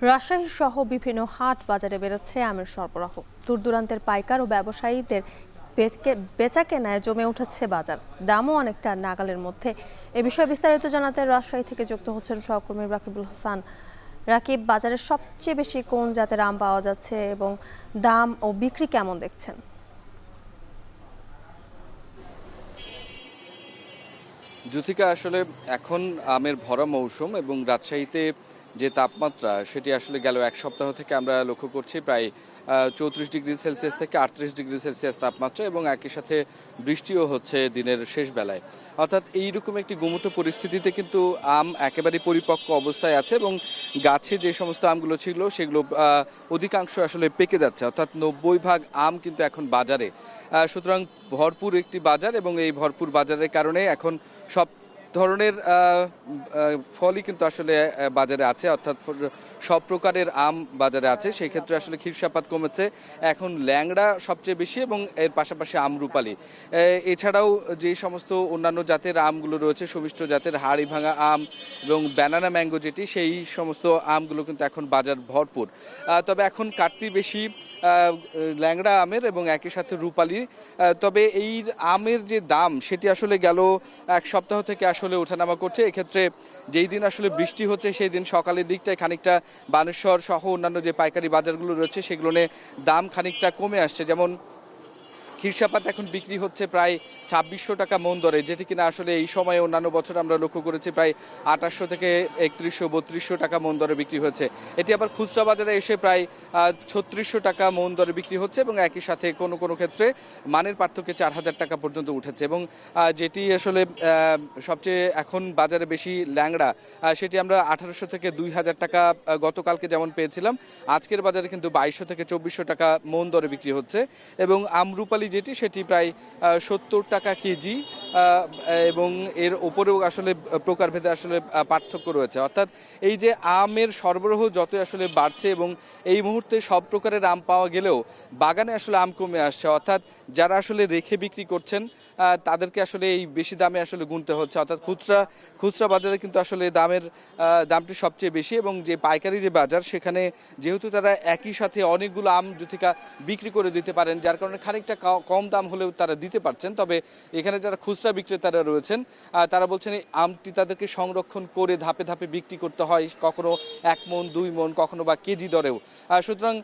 রাজশাহী সহ বিভিন্ন হাট বাজারে বেড়েছে আমের সরবরাহ। দূরদূরান্তের পাইকার ও ব্যবসায়ীদের বেচা কেনায় জমে উঠেছে বাজার, দামও অনেকটা নাগালের মধ্যে। এ বিষয়ে বিস্তারিত জানাতে রাজশাহী থেকে যুক্ত হচ্ছেন সহকর্মী রাকিবুল হাসান। রাকিব, বাজারে সবচেয়ে বেশি কোন জাতের আম পাওয়া যাচ্ছে এবং দাম ও বিক্রি কেমন দেখছেন? জ্যোতিকা, আসলে এখন আমের ভরা মৌসুম এবং রাজশাহীতে যে তাপমাত্রা সেটি আসলে গেল এক সপ্তাহ থেকে আমরা লক্ষ্য করছি প্রায় 34 ডিগ্রি সেলসিয়াস থেকে 38 ডিগ্রি সেলসিয়াস তাপমাত্রা, এবং একই সাথে বৃষ্টিও হচ্ছে দিনের শেষ বেলায়। অর্থাৎ এইরকম একটি গুমোট পরিস্থিতিতে কিন্তু আম একেবারে পরিপক্ক অবস্থায় আছে এবং গাছে যে সমস্ত আমগুলো ছিল সেগুলো অধিকাংশ আসলে পেকে যাচ্ছে, অর্থাৎ 90% আম কিন্তু এখন বাজারে। সুতরাং ভরপুর একটি বাজার, এবং এই ভরপুর বাজারের কারণে এখন সব ধরনের ফলই কিন্তু আসলে বাজারে আছে, অর্থাৎ সব প্রকারের আম বাজারে আছে। সেই ক্ষেত্রে আসলে ক্ষীরসাপাত কমেছে, এখন ল্যাংড়া সবচেয়ে বেশি, এবং এর পাশাপাশি আমরুপালি। এছাড়াও যে সমস্ত অন্যান্য জাতের আমগুলো রয়েছে, সুমিষ্ট জাতের হাড়ি ভাঙা আম এবং ব্যানানা ম্যাঙ্গো যেটি, সেই সমস্ত আমগুলো কিন্তু এখন বাজার ভরপুর। তবে এখন কাটতি বেশি ল্যাংড়া আমের এবং একই সাথে রূপালি। তবে এই আমের যে দাম সেটি আসলে গেল এক সপ্তাহ থেকে আসলে ওঠানামা করছে। এক্ষেত্রে যেই দিন আসলে বৃষ্টি হচ্ছে সেই দিন সকালের দিকটায় খানিকটা বানেশ্বর সহ অন্যান্য যে পাইকারি বাজারগুলো রয়েছে সেগুলো নিয়ে দাম খানিকটা কমে আসছে। যেমন ক্ষীরসাপাত এখন বিক্রি হচ্ছে প্রায় 2600 টাকা মন দরে, যেটি কিনা আসলে এই সময়ে অন্যান্য বছর আমরা লক্ষ্য করেছি প্রায় 2800 থেকে 3100-3200 টাকা মন দরে বিক্রি হচ্ছে। এটি আবার খুচরা বাজারে এসে প্রায় 3600 টাকা মন দরে বিক্রি হচ্ছে, এবং একই সাথে কোনো কোনো ক্ষেত্রে মানের পার্থক্যে 4000 টাকা পর্যন্ত উঠেছে। এবং যেটি আসলে সবচেয়ে এখন বাজারে বেশি ল্যাংড়া, সেটি আমরা 1800 থেকে 2000 টাকা গতকালকে যেমন পেয়েছিলাম, আজকের বাজারে কিন্তু 2200 থেকে 2400 টাকা মন দরে বিক্রি হচ্ছে। এবং আমরুপালি যেটি সেটি প্রায় 70 টাকা কেজি, এবং এর ওপরেও আসলে প্রকারভেদে আসলে পার্থক্য রয়েছে। অর্থাৎ এই যে আমের সরবরাহ যতই আসলে বাড়ছে, এবং এই মুহূর্তে সব প্রকারের আম পাওয়া গেলেও বাগানে আসলে আম কমে আসছে, অর্থাৎ যারা আসলে রেখে বিক্রি করছেন তাদেরকে আসলে এই বেশি দামে আসলে গুনতে হচ্ছে। অর্থাৎ খুচরা বাজারে কিন্তু আসলে দামটি সবচেয়ে বেশি, এবং যে পাইকারি যে বাজার সেখানে যেহেতু তারা একই সাথে অনেকগুলো আম জ্যোতিকা বিক্রি করে দিতে পারেন, যার কারণে খানিকটা কম দাম হলেও তারা দিতে পারছেন। তবে এখানে যারা খুচরা বিক্রেতারা রয়েছেন তারা বলছেন এই আমটি তাদেরকে সংরক্ষণ করে ধাপে ধাপে বিক্রি করতে হয়, কখনো 1 মণ 2 মণ, কখনো বা কেজি দরেও। সুতরাং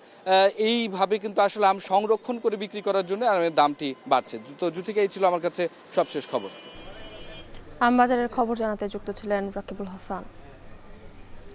এইভাবে কিন্তু আসলে আম সংরক্ষণ করে বিক্রি করার জন্য আমের দামটি বাড়ছে। তো জ্যোতিকা, এই ছিল আমার কাছে সবশেষ খবর। আম বাজারের খবর জানাতে যুক্ত ছিলেন রাকিবুল হাসান।